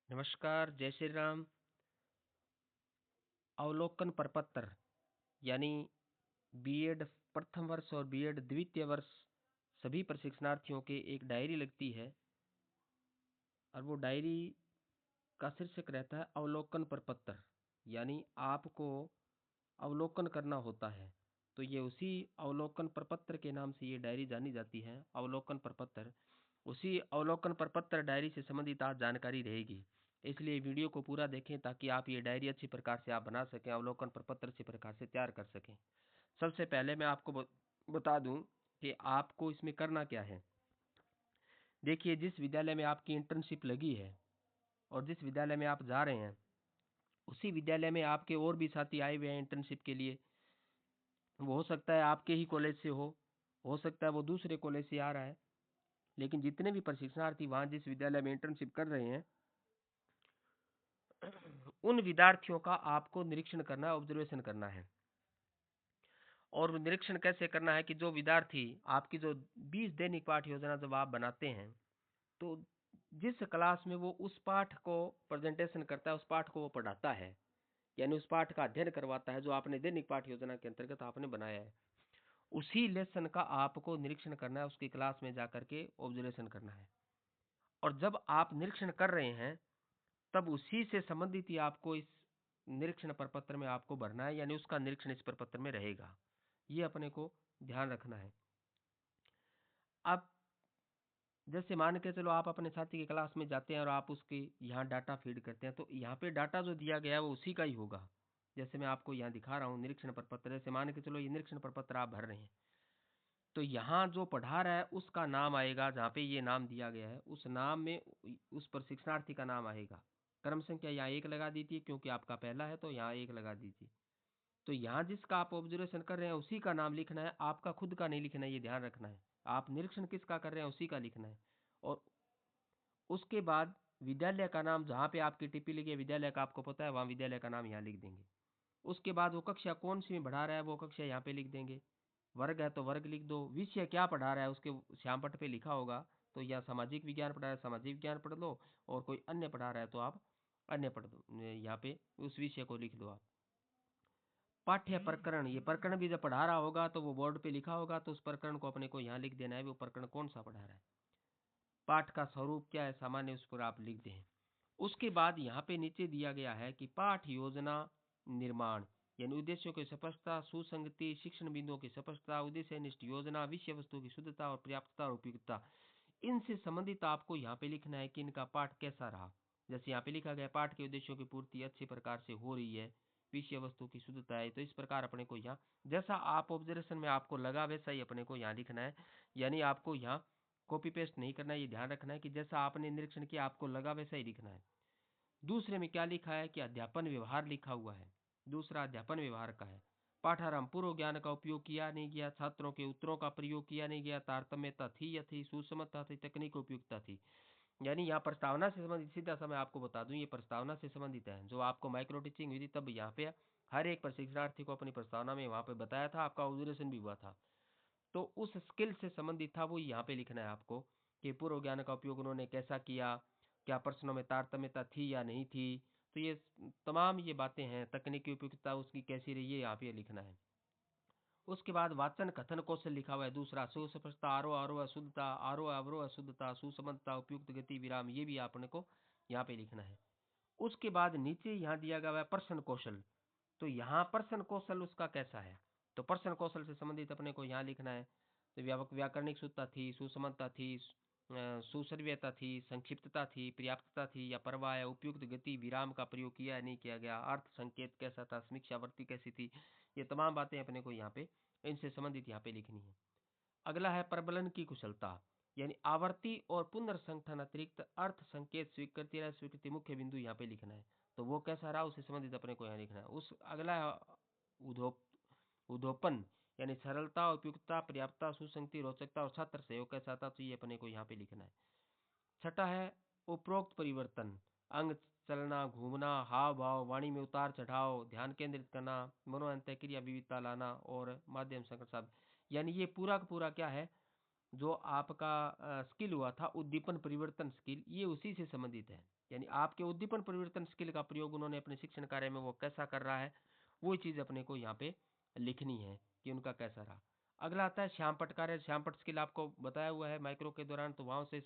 नमस्कार, जय श्री राम। अवलोकन प्रपत्र यानी बीएड प्रथम वर्ष और बीएड द्वितीय वर्ष सभी प्रशिक्षणार्थियों के एक डायरी लगती है और वो डायरी का शीर्षक रहता है अवलोकन प्रपत्र। यानी आपको अवलोकन करना होता है, तो ये उसी अवलोकन प्रपत्र के नाम से ये डायरी जानी जाती है, अवलोकन प्रपत्र। उसी अवलोकन प्रपत्र डायरी से संबंधित आज जानकारी रहेगी, इसलिए वीडियो को पूरा देखें ताकि आप ये डायरी अच्छी प्रकार से आप बना सकें, अवलोकन प्रपत्र अच्छी प्रकार से तैयार कर सकें। सबसे पहले मैं आपको बता दूं कि आपको इसमें करना क्या है। देखिए, जिस विद्यालय में आपकी इंटर्नशिप लगी है और जिस विद्यालय में आप जा रहे हैं, उसी विद्यालय में आपके और भी साथी आए हुए हैं इंटर्नशिप के लिए। वो हो सकता है आपके ही कॉलेज से हो सकता है वो दूसरे कॉलेज से आ रहा है, लेकिन जितने भी प्रशिक्षणार्थी वहां जिस विद्यालय में इंटर्नशिप कर रहे हैं, उन विद्यार्थियों का आपको निरीक्षण करना है, ऑब्जर्वेशन करना है। और निरीक्षण कैसे करना है कि जो विद्यार्थी आपकी जो 20 दैनिक पाठ योजना जब आप बनाते हैं, तो जिस क्लास में वो उस पाठ को प्रेजेंटेशन करता है, उस पाठ को वो पढ़ाता है, यानी उस पाठ का अध्ययन करवाता है जो आपने दैनिक पाठ योजना के अंतर्गत आपने बनाया है, उसी लेसन का आपको निरीक्षण करना है, उसकी क्लास में जाकर के ऑब्जर्वेशन करना है। और जब आप निरीक्षण कर रहे हैं, तब उसी से संबंधित ही आपको इस निरीक्षण प्रपत्र में आपको भरना है, यानी उसका निरीक्षण इस प्रपत्र में रहेगा। ये अपने को ध्यान रखना है। अब जैसे मान के चलो आप अपने साथी की क्लास में जाते हैं और आप उसके यहाँ डाटा फीड करते हैं, तो यहाँ पे डाटा जो दिया गया है वो उसी का ही होगा। जैसे मैं आपको यहाँ दिखा रहा हूँ निरीक्षण प्रपत्र, जैसे मान के चलो ये निरीक्षण प्रपत्र आप भर रहे हैं, तो यहाँ जो पढ़ा रहा है उसका नाम आएगा, जहाँ पे ये नाम दिया गया है उस नाम में उस प्रशिक्षणार्थी का नाम आएगा। क्रम संख्या यहाँ 1 लगा दीजिए, क्योंकि आपका पहला है तो यहाँ 1 लगा दीजिए। तो यहाँ जिसका आप ऑब्जर्वेशन कर रहे हैं उसी का नाम लिखना है, आपका खुद का नहीं लिखना है, ये ध्यान रखना है। आप निरीक्षण किसका कर रहे हैं उसी का लिखना है। और उसके बाद विद्यालय का नाम, जहाँ पे आपकी टिप्पणी लिखी है विद्यालय का आपको पता है, वहाँ विद्यालय का नाम यहाँ लिख देंगे। उसके बाद वो कक्षा कौन सी में पढ़ा रहा है वो कक्षा यहाँ पे लिख देंगे। वर्ग है तो वर्ग लिख दो। विषय क्या पढ़ा रहा है उसके श्यामपट्ट पे लिखा होगा, तो या सामाजिक विज्ञान पढ़ा रहा है सामाजिक विज्ञान पढ़ लो, और कोई अन्य पढ़ा रहा है तो आप अन्य पढ़ दो, यहाँ पे उस विषय को लिख दो आप। पाठ्य प्रकरण, ये प्रकरण भी जब पढ़ा रहा होगा तो वो बोर्ड पे लिखा होगा, तो उस प्रकरण को अपने को यहाँ लिख देना है, वो प्रकरण कौन सा पढ़ा रहा है। पाठ का स्वरूप क्या है सामान्य, उस पर आप लिख दें। उसके बाद यहाँ पे नीचे दिया गया है कि पाठ योजना निर्माण, यानी उद्देश्यों की स्पष्टता, सुसंगति, शिक्षण बिंदुओं की स्पष्टता, उद्देश्य निष्ठ योजना, विषय वस्तु की शुद्धता और पर्याप्तता और उपयुक्तता, इनसे संबंधित आपको यहाँ पे लिखना है कि इनका पाठ कैसा रहा। जैसे यहाँ पे लिखा गया पाठ के उद्देश्यों की पूर्ति अच्छी प्रकार से हो रही है, विषय वस्तु की शुद्धता है, तो इस प्रकार अपने को यहाँ जैसा आप ऑब्जर्वेशन में आपको लगा वैसा ही अपने को यहाँ लिखना है। यानी आपको यहाँ कॉपी पेस्ट नहीं करना है, ये ध्यान रखना है कि जैसा आपने निरीक्षण किया आपको लगा वैसा ही लिखना है। दूसरे में क्या लिखा है कि अध्यापन व्यवहार लिखा हुआ है, दूसरा अध्यापन व्यवहार का है। पाठारंभ, पूर्व ज्ञान का उपयोग किया नहीं गया, छात्रों के उत्तरों का प्रयोग किया नहीं गया, तारतम्यता थी या थी, सुसमता थी, तकनीक उपयुक्तता थी। यानी यहाँ प्रस्तावना से संबंधित, सीधा सा मैं आपको बता दूं ये प्रस्तावना से संबंधित है। जो आपको माइक्रो टीचिंग हुई थी तब यहाँ पे हर एक प्रशिक्षणार्थी को अपनी प्रस्तावना में वहाँ पे बताया था, आपका ऑब्जर्वेशन भी हुआ था, तो उस स्किल से संबंधित था वो यहाँ पे लिखना है आपको कि पूर्व ज्ञान का उपयोग उन्होंने कैसा किया, क्या प्रश्नों में तारतम्यता थी या नहीं थी, तो ये तमाम ये बातें हैं, तकनीकी उपयुक्तता उसकी कैसी रही है यहाँ पे लिखना है। उसके बाद वाचन कथन कौशल लिखा हुआ है, दूसरा सुस्पष्टता, आरोह अवरोह शुद्धता, आरोह अवरोह शुद्धता, सुसमता, उपयुक्त गति विराम, ये भी आपने को यहाँ पे लिखना है। उसके बाद नीचे यहाँ दिया गया है प्रश्न कौशल, तो यहाँ प्रश्न कौशल उसका कैसा है, तो प्रश्न कौशल से संबंधित अपने को यहाँ लिखना है। तो व्याकरणिक शुद्धता थी, सुसमता थी, सुसर्व्यता थी, संक्षिप्तता थी, पर्याप्तता थी या परवाह है, उपयुक्त गति विराम का प्रयोग किया या नहीं किया गया, अर्थ संकेत कैसा था, समीक्षावर्ती कैसी थी, ये तमाम बातें अपने को यहाँ पे इनसे संबंधित यहाँ पे लिखनी है। अगला है प्रबलन की कुशलता, यानी आवर्ती और पुनर्संगठन अतिरिक्त अर्थ संकेत स्वीकृति या स्वीकृति मुख्य बिंदु यहाँ पे लिखना है, तो वो कैसा रहा उससे संबंधित अपने को यहाँ लिखना है। उस अगला है उद्धोपन, यानी सरलता, उपयुक्तता, पर्याप्तता, सुसंगति, रोचकता और छात्र सहयोग कैसा था, तो ये अपने को यहाँ पे लिखना है। छठा है उपरोक्त परिवर्तन, अंग चलना, घूमना, हाव भाव, वाणी में उतार चढ़ाव, ध्यान केंद्रित करना, मनोअंतःक्रिया विविधता लाना और माध्यम संकट शब्द, यानी ये पूरा का पूरा क्या है जो आपका स्किल हुआ था उद्दीपन परिवर्तन स्किल, ये उसी से संबंधित है। यानी आपके उद्दीपन परिवर्तन स्किल का प्रयोग उन्होंने अपने शिक्षण कार्य में वो कैसा कर रहा है, वो चीज़ अपने को यहाँ पे लिखनी है कि उनका कैसा रहा। अगला आता है श्यामपट कार्य। श्यामपट स्किल आपको बताया हुआ है माइक्रो के दौरान, तो वहाँ से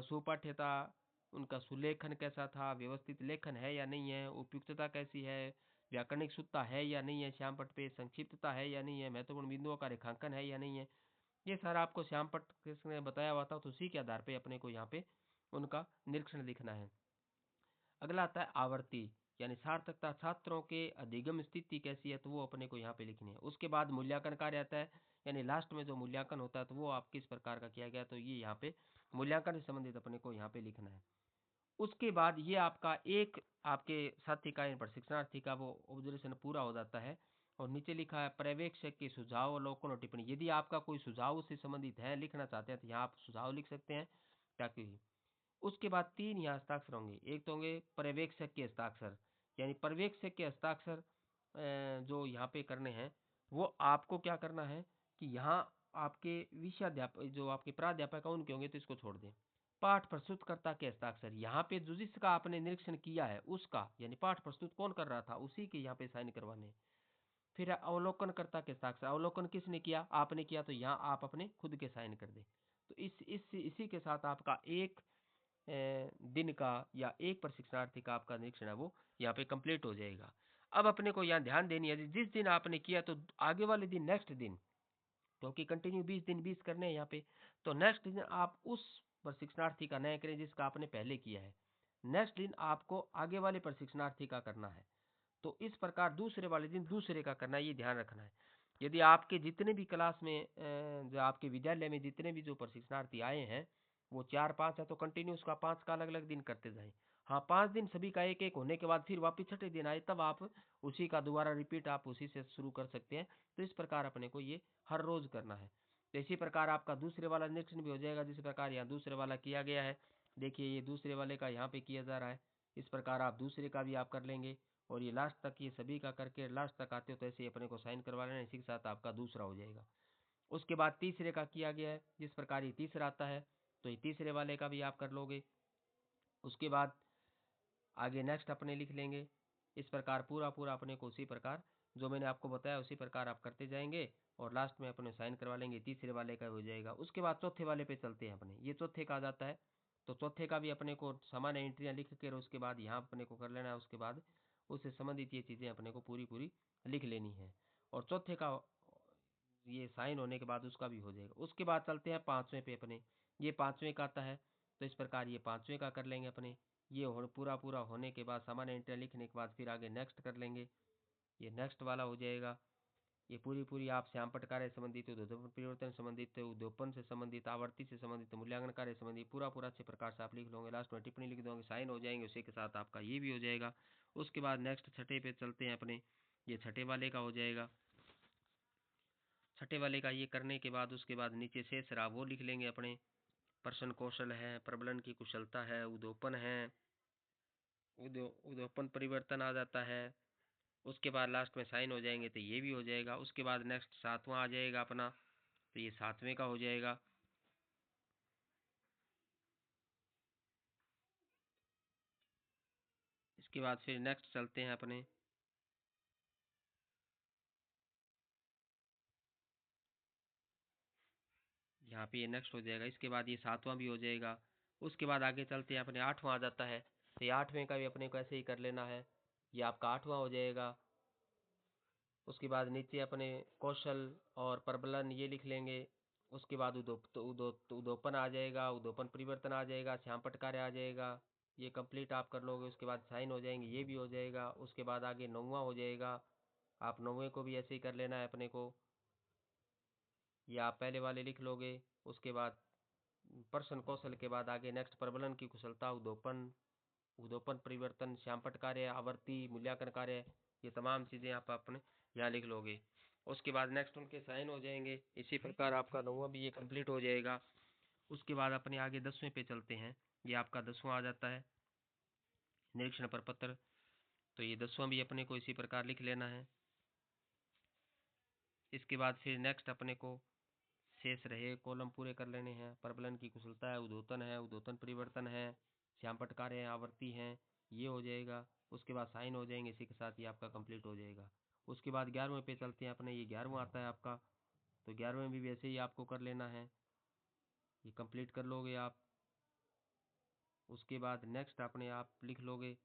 सुपाठ्यता, उनका सुलेखन कैसा था, व्यवस्थित लेखन है या नहीं है, उपयुक्तता कैसी है, व्याकरणिक शुद्धता है या नहीं है, श्यामपट पे संक्षिप्तता है या नहीं है, महत्वपूर्ण बिंदुओं का रेखांकन है या नहीं है, ये सारा आपको श्यामपट कृष्ण ने बताया हुआ था। तो उसी के आधार पे अपने को यहाँ पे उनका निरीक्षण लिखना है। अगला आता है आवर्ती, यानी सार्थकता, छात्रों के अधिगम स्थिति कैसी है, तो वो अपने को यहाँ पे लिखनी है। उसके बाद मूल्यांकन कार्य आता है, यानी लास्ट में जो मूल्यांकन होता है तो वो आप किस प्रकार का किया गया, तो ये यहाँ पे मूल्यांकन से संबंधित अपने को यहाँ पे लिखना है। उसके बाद ये आपका एक आपके साथी का प्रशिक्षणार्थी का वो ऑब्जर्वेशन पूरा हो जाता है। और नीचे लिखा है पर्यवेक्षक के सुझाव, अवलोकन और टिप्पणी। यदि आपका कोई सुझाव से संबंधित है, लिखना चाहते हैं, तो यहाँ आप सुझाव लिख सकते हैं ताकि। उसके बाद 3 यहाँ हस्ताक्षर होंगे। एक तो होंगे पर्यवेक्षक के हस्ताक्षर, यानी पर्यवेक्षक के हस्ताक्षर जो यहाँ पे करने हैं, वो आपको क्या करना है कि यहाँ आपके विषयाध्यापक जो आपके प्राध्यापक है उनके होंगे, तो इसको छोड़ दें। पाठ प्रस्तुतकर्ता के हस्ताक्षर, यहाँ पे जो जिसका आपने निरीक्षण किया है उसका, यानी पाठ प्रस्तुत कौन कर रहा था उसी के यहाँ पे साइन करवाने। फिर अवलोकनकर्ता के हस्ताक्षर, अवलोकन किसने किया, आपने किया, तो यहाँ आप अपने खुद के साइन कर दें। तो इसी के साथ आपका एक दिन का या एक प्रशिक्षणार्थी का आपका निरीक्षण है वो यहाँ पे कंप्लीट हो जाएगा। अब अपने को यहाँ ध्यान देनी है, जिस दिन आपने किया तो आगे वाले दिन, नेक्स्ट दिन, क्योंकि कंटिन्यू 20 दिन 20 करने हैं यहाँ पे, तो नेक्स्ट दिन आप उस प्रशिक्षणार्थी का नया करें जिसका आपने पहले किया है। नेक्स्ट दिन आपको आगे वाले प्रशिक्षणार्थी का करना है। तो इस प्रकार दूसरे वाले दिन दूसरे का करना है, ये ध्यान रखना है। यदि आपके जितने भी क्लास में जो आपके विद्यालय में जितने भी जो प्रशिक्षणार्थी आए हैं वो 4-5 है, तो कंटिन्यू उसका 5 का अलग अलग दिन करते जाएं। हाँ, 5 दिन सभी का एक एक होने के बाद फिर वापिस छठे दिन आए, तब आप उसी का दोबारा रिपीट आप उसी से शुरू कर सकते हैं। तो इस प्रकार अपने को ये हर रोज करना है। तो इसी प्रकार आपका दूसरे वाला निरीक्षण भी हो जाएगा, जिस प्रकार यहाँ दूसरे वाला किया गया है। देखिए ये दूसरे वाले का यहाँ पे किया जा रहा है, इस प्रकार आप दूसरे का भी आप कर लेंगे। और ये लास्ट तक ये सभी का करके लास्ट तक आते हो तो ऐसे ही अपने को साइन करवा लेना, इसी के साथ आपका दूसरा हो जाएगा। उसके बाद तीसरे का किया गया है, जिस प्रकार ये तीसरा आता है तो ये तीसरे वाले का भी आप कर लोगे। उसके बाद आगे नेक्स्ट अपने लिख लेंगे। इस प्रकार पूरा पूरा अपने को उसी प्रकार जो मैंने आपको बताया उसी प्रकार आप करते जाएंगे और लास्ट में अपने साइन करवा लेंगे, तीसरे वाले का हो जाएगा। उसके बाद चौथे वाले पे चलते हैं अपने, ये चौथे का आ जाता है। तो चौथे का भी अपने को सामान्य एंट्रियाँ लिख कर उसके बाद यहाँ अपने को कर लेना है। उसके बाद उससे संबंधित ये चीज़ें अपने को पूरी पूरी लिख लेनी है। और चौथे का ये साइन होने के बाद उसका भी हो जाएगा। उसके बाद चलते हैं पाँचवें पे अपने, ये पाँचवें का आता है। तो इस प्रकार ये पाँचवें का कर लेंगे अपने। ये पूरा पूरा होने के बाद सामान्य एंट्रियाँ लिखने के बाद फिर आगे नेक्स्ट कर लेंगे, ये नेक्स्ट वाला हो जाएगा। ये पूरी पूरी आप श्यामपट कार्य संबंधित, उद्योपन परिवर्तन संबंधित, उद्योपन से संबंधित, आवर्ती से संबंधित, मूल्यांकन कार्य संबंधित पूरा पूरा अच्छे प्रकार से आप लिख लोगे। लास्ट में टिप्पणी लिख दोगे, साइन हो जाएंगे, उसी के साथ आपका ये भी हो जाएगा। उसके बाद नेक्स्ट छठे पे चलते हैं अपने, ये छठे वाले का हो जाएगा। छठे वाले का ये करने के बाद उसके बाद नीचे शेष रहा वो लिख लेंगे अपने। प्रश्न कौशल है, प्रबलन की कुशलता है, उद्योपन है, उद्योपन परिवर्तन आ जाता है। उसके बाद लास्ट में साइन हो जाएंगे तो ये भी हो जाएगा। उसके बाद नेक्स्ट सातवां आ जाएगा अपना, तो ये सातवें का हो जाएगा। इसके बाद फिर नेक्स्ट चलते हैं अपने, यहाँ पे ये नेक्स्ट हो जाएगा। इसके बाद ये सातवां भी हो जाएगा। उसके बाद आगे चलते हैं अपने, आठवां आ जाता है। तो ये आठवें का भी अपने को ऐसे ही कर लेना है, ये आपका आठवां हो जाएगा। उसके बाद नीचे अपने कौशल और प्रबलन ये लिख लेंगे। उसके बाद उद्योपन आ जाएगा, उद्योपन परिवर्तन आ जाएगा, श्यामपट कार्य आ जाएगा। ये कंप्लीट आप कर लोगे। उसके बाद साइन हो जाएंगे, ये भी हो जाएगा। उसके बाद आगे नौवां हो जाएगा, आप नौवें को भी ऐसे ही कर लेना है अपने को, ये आप पहले वाले लिख लोगे। उसके बाद प्रश्न कौशल के बाद आगे नेक्स्ट प्रबलन की कुशलता, उद्योपन, उद्योपन परिवर्तन, श्यामपट कार्य, आवर्ती, मूल्यांकन कार्य, ये तमाम चीज़ें आप अपने यहाँ लिख लोगे। उसके बाद नेक्स्ट उनके साइन हो जाएंगे। इसी प्रकार आपका नौवां भी ये कंप्लीट हो जाएगा। उसके बाद अपने आगे 10वें पे चलते हैं, ये आपका 10वां आ जाता है, निरीक्षण प्रपत्र। तो ये 10वां भी अपने को इसी प्रकार लिख लेना है। इसके बाद फिर नेक्स्ट अपने को शेष रहे कॉलम पूरे कर लेने हैं। प्रबलन की कुशलता है, उद्योतन है, उद्योतन परिवर्तन है, श्यामपट्ट कार्य है, आवर्ती है, ये हो जाएगा। उसके बाद साइन हो जाएंगे, इसी के साथ ये आपका कंप्लीट हो जाएगा। उसके बाद 11वें पे चलते हैं अपने, ये 11वां आता है आपका, तो 11वें भी वैसे ही आपको कर लेना है, ये कंप्लीट कर लोगे आप। उसके बाद नेक्स्ट अपने आप लिख लोगे,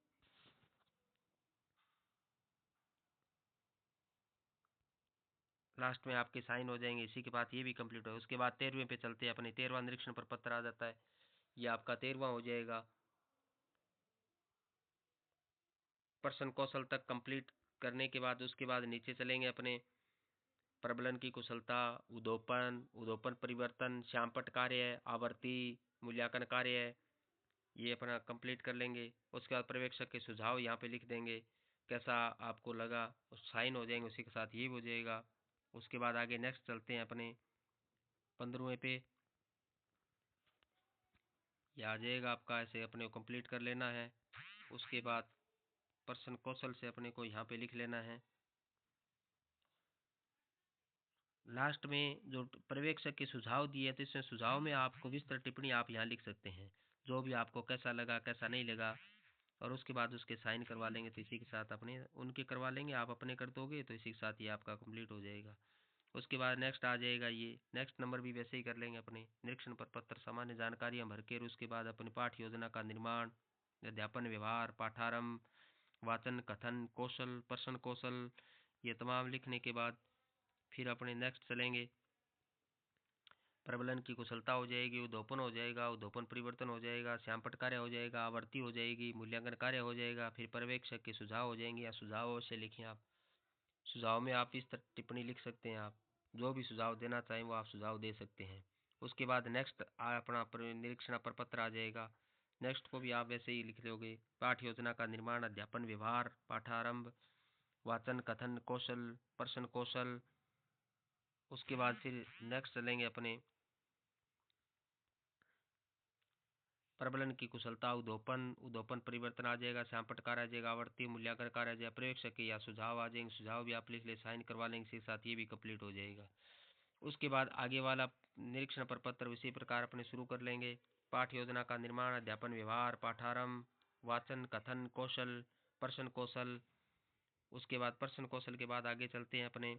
लास्ट में आपके साइन हो जाएंगे, इसी के बाद ये भी कंप्लीट हो। उसके बाद 13वें पे चलते हैं अपने, 13वां निरीक्षण पर पत्र आ जाता है, ये आपका 13वां हो जाएगा। प्रश्न कौशल तक कंप्लीट करने के बाद उसके बाद नीचे चलेंगे अपने, प्रबलन की कुशलता, उद्योपन, उद्योपन परिवर्तन, श्यामपट्ट कार्य, आवर्ती, मूल्यांकन कार्य, ये अपना कंप्लीट कर लेंगे। उसके बाद पर्यवेक्षक के सुझाव यहाँ पे लिख देंगे, कैसा आपको लगा, साइन हो जाएंगे, उसी के साथ ये हो जाएगा। उसके बाद आगे नेक्स्ट चलते हैं अपने 15वें पे, ये आ जाएगा आपका, ऐसे अपने को कंप्लीट कर लेना है। उसके बाद प्रश्न कौशल से अपने को यहाँ पे लिख लेना है। लास्ट में जो पर्यवेक्षक के सुझाव दिए थे, इसमें सुझाव में आपको विस्तृत टिप्पणी आप यहाँ लिख सकते हैं, जो भी आपको कैसा लगा कैसा नहीं लगा। और उसके बाद उसके साइन करवा लेंगे, तो इसी के साथ अपने उनके करवा लेंगे, आप अपने कर दोगे, तो इसी के साथ ये आपका कंप्लीट हो जाएगा। उसके बाद नेक्स्ट आ जाएगा, ये नेक्स्ट नंबर भी वैसे ही कर लेंगे अपने, निरीक्षण पर पत्र, सामान्य जानकारियाँ भर के। उसके बाद अपनी पाठ योजना का निर्माण, अध्यापन व्यवहार, पाठारंभ, वाचन कथन कौशल, प्रश्न कौशल, ये तमाम लिखने के बाद फिर अपने नेक्स्ट चलेंगे, प्रबलन की कुशलता हो जाएगी, उद्योपन हो जाएगा, उद्योपन परिवर्तन हो जाएगा, श्यामपट्ट कार्य हो जाएगा, आवर्ती हो जाएगी, मूल्यांकन कार्य हो जाएगा, फिर पर्यवेक्षक के सुझाव हो जाएंगे, या सुझाव से लिखिए आप। सुझाव में आप इस तरह टिप्पणी लिख सकते हैं, आप जो भी सुझाव देना चाहें वो आप सुझाव दे सकते हैं। उसके बाद नेक्स्ट अपना निरीक्षण प्रपत्र आ जाएगा, नेक्स्ट को भी आप वैसे ही लिख लोगे, पाठ योजना का निर्माण, अध्यापन व्यवहार, पाठारंभ, वाचन कथन कौशल, प्रश्न कौशल। उसके बाद फिर नेक्स्ट चलेंगे अपने, प्रबलन की कुशलता, उद्योपन, उद्योपन परिवर्तन आ जाएगा, श्यामपट्ट कार्य आ जाएगा, आवर्ती मूल्यांकन कार्य आ जाएगा, पर्यवेक्षक के या सुझाव आ जाएंगे, सुझाव भी आप लिख ले, साइन करवा लेंगे, इसी के साथ ये भी कंप्लीट हो जाएगा। उसके बाद आगे वाला निरीक्षण प्रपत्र इसी प्रकार अपने शुरू कर लेंगे, पाठ योजना का निर्माण, अध्यापन व्यवहार, पाठारंभ, वाचन कथन कौशल, प्रश्न कौशल। उसके बाद प्रश्न कौशल के बाद आगे चलते हैं अपने,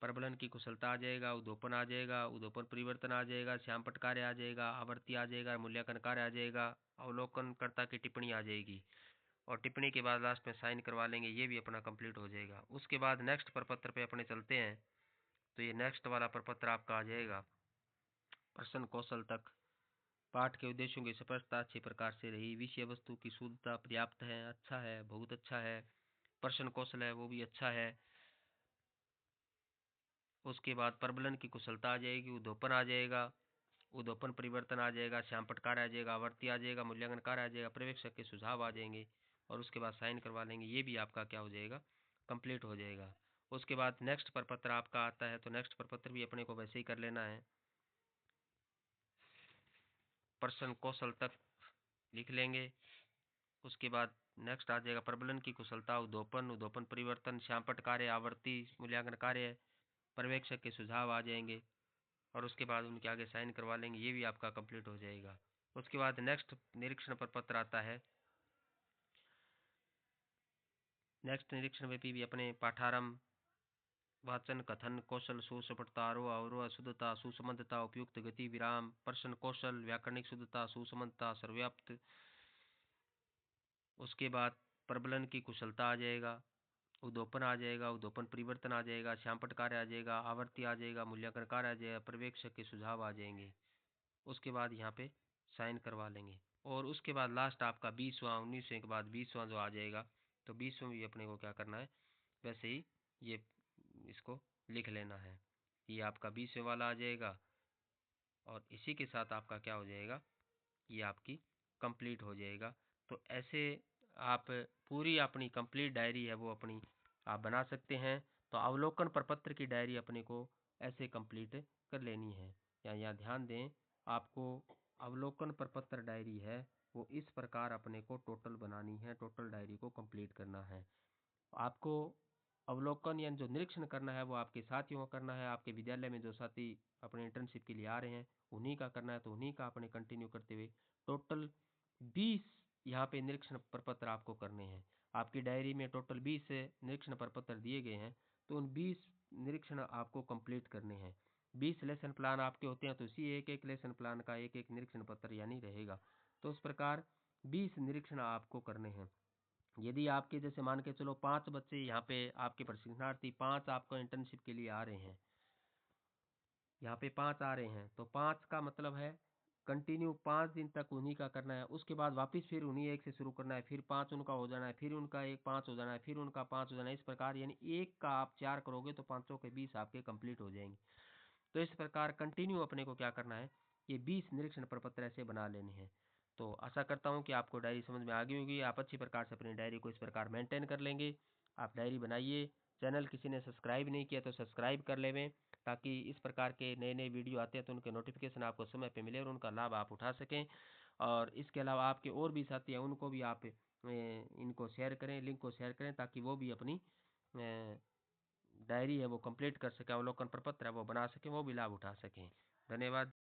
प्रबलन की कुशलता आ जाएगा, उद्योपन आ जाएगा, उद्योपन परिवर्तन आ जाएगा, श्यामपट्ट कार्य आ जाएगा, आवर्ती आ जाएगा, मूल्यांकन कार्य आ जाएगा, अवलोकनकर्ता की टिप्पणी आ जाएगी, और टिप्पणी के बाद लास्ट में साइन करवा लेंगे, ये भी अपना कंप्लीट हो जाएगा। उसके बाद नेक्स्ट प्रपत्र पे अपने चलते हैं, तो ये नेक्स्ट वाला प्रपत्र आपका आ जाएगा, प्रश्न कौशल तक, पाठ के उद्देश्यों की स्पष्टता अच्छी प्रकार से रही, विषय वस्तु की शुद्धता पर्याप्त है, अच्छा है, बहुत अच्छा है, प्रश्न कौशल है वो भी अच्छा है। उसके बाद प्रबलन की कुशलता आ जाएगी, उद्योपन आ जाएगा, उद्योपन परिवर्तन आ जाएगा, श्यामपट्ट कार्य आ जाएगा, आवर्ती आ जाएगा, मूल्यांकन कार्य आ जाएगा, पर्यवेक्षक के सुझाव आ जाएंगे, और उसके बाद साइन करवा लेंगे, ये भी आपका क्या हो जाएगा, कंप्लीट हो जाएगा। उसके बाद नेक्स्ट प्रपत्र आपका आता है, तो नेक्स्ट प्रपत्र भी अपने को वैसे ही कर लेना है, प्रश्न कौशल तक लिख लेंगे। उसके बाद नेक्स्ट आ जाएगा, प्रबलन की कुशलता, उद्योपन, उद्योपन परिवर्तन, श्यामपट्ट कार्य, आवर्ती, मूल्यांकन कार्य, पर्यवेक्षक के सुझाव आ जाएंगे, और उसके बाद उनके आगे साइन करवा लेंगे, ये भी आपका कंप्लीट हो जाएगा। उसके बाद नेक्स्ट निरीक्षण पर पत्र आता है, नेक्स्ट निरीक्षण में भी अपने पाठारंभ, वाचन कथन कौशल, सुस्पष्टता, आरोह अवरोह, शुद्धता, सुसंबद्धता, उपयुक्त गति, विराम, प्रश्न कौशल, व्याकरणिक शुद्धता, सुसंबद्धता, सर्वव्याप्त। उसके बाद प्रबलन की कुशलता आ जाएगा, उद्योपन आ जाएगा, उद्योपन परिवर्तन आ जाएगा, श्यामपट्ट कार्य आ जाएगा, आवर्ती आ जाएगा, मूल्यांकन कार्य आ जाएगा, पर्यवेक्षक के सुझाव आ जाएंगे। उसके बाद यहाँ पे साइन करवा लेंगे, और उसके बाद लास्ट आपका 20वां, 19वें के बाद 20वां जो आ जाएगा, तो 20वें भी अपने को क्या करना है, वैसे ही ये इसको लिख लेना है, ये आपका 20वें वाला आ जाएगा, और इसी के साथ आपका क्या हो जाएगा, ये आपकी कंप्लीट हो जाएगा। तो ऐसे आप पूरी अपनी कंप्लीट डायरी है वो अपनी आप बना सकते हैं। तो अवलोकन प्रपत्र की डायरी अपने को ऐसे कंप्लीट कर लेनी है। यहाँ ध्यान दें, आपको अवलोकन प्रपत्र डायरी है वो इस प्रकार अपने को टोटल बनानी है, टोटल डायरी को कंप्लीट करना है। आपको अवलोकन यानी जो निरीक्षण करना है वो आपके साथियों का करना है, आपके विद्यालय में जो साथी अपने इंटर्नशिप के लिए आ रहे हैं उन्हीं का करना है, तो उन्हीं का अपने कंटिन्यू करते हुए टोटल 20 यहाँ पे निरीक्षण प्रपत्र आपको करने हैं। आपकी डायरी में टोटल 20 निरीक्षण प्रपत्र दिए गए हैं, तो उन 20 निरीक्षण आपको कंप्लीट करने हैं। 20 लेसन प्लान आपके होते हैं, तो इसी एक एक लेसन प्लान का एक एक निरीक्षण पत्र यानी रहेगा। तो इस प्रकार 20 निरीक्षण आपको करने हैं। यदि आपके जैसे मान के चलो 5 बच्चे यहाँ पे आपके प्रशिक्षणार्थी 5 आपको इंटर्नशिप के लिए आ रहे हैं, यहाँ पे 5 आ रहे हैं, तो 5 का मतलब है कंटिन्यू 5 दिन तक उन्हीं का करना है। उसके बाद वापस फिर उन्हीं एक से शुरू करना है, फिर 5 उनका हो जाना है, फिर उनका एक 5 हो जाना है, फिर उनका 5 हो जाना है। इस प्रकार यानी एक का आप 4 करोगे तो 5 के 20 आपके कंप्लीट हो जाएंगे। तो इस प्रकार कंटिन्यू अपने को क्या करना है, ये 20 निरीक्षण प्रपत्र ऐसे बना लेने हैं। तो आशा करता हूँ कि आपको डायरी समझ में आ गई होगी। आप अच्छी प्रकार से अपनी डायरी को इस प्रकार मेंटेन कर लेंगे। आप डायरी बनाइए। चैनल किसी ने सब्सक्राइब नहीं किया तो सब्सक्राइब कर लेवें, ताकि इस प्रकार के नए नए वीडियो आते हैं तो उनके नोटिफिकेशन आपको समय पे मिले और उनका लाभ आप उठा सकें। और इसके अलावा आपके और भी साथी हैं उनको भी आप इनको शेयर करें, लिंक को शेयर करें, ताकि वो भी अपनी डायरी है वो कंप्लीट कर सकें, अवलोकन प्रपत्र है वो बना सकें, वो भी लाभ उठा सकें। धन्यवाद।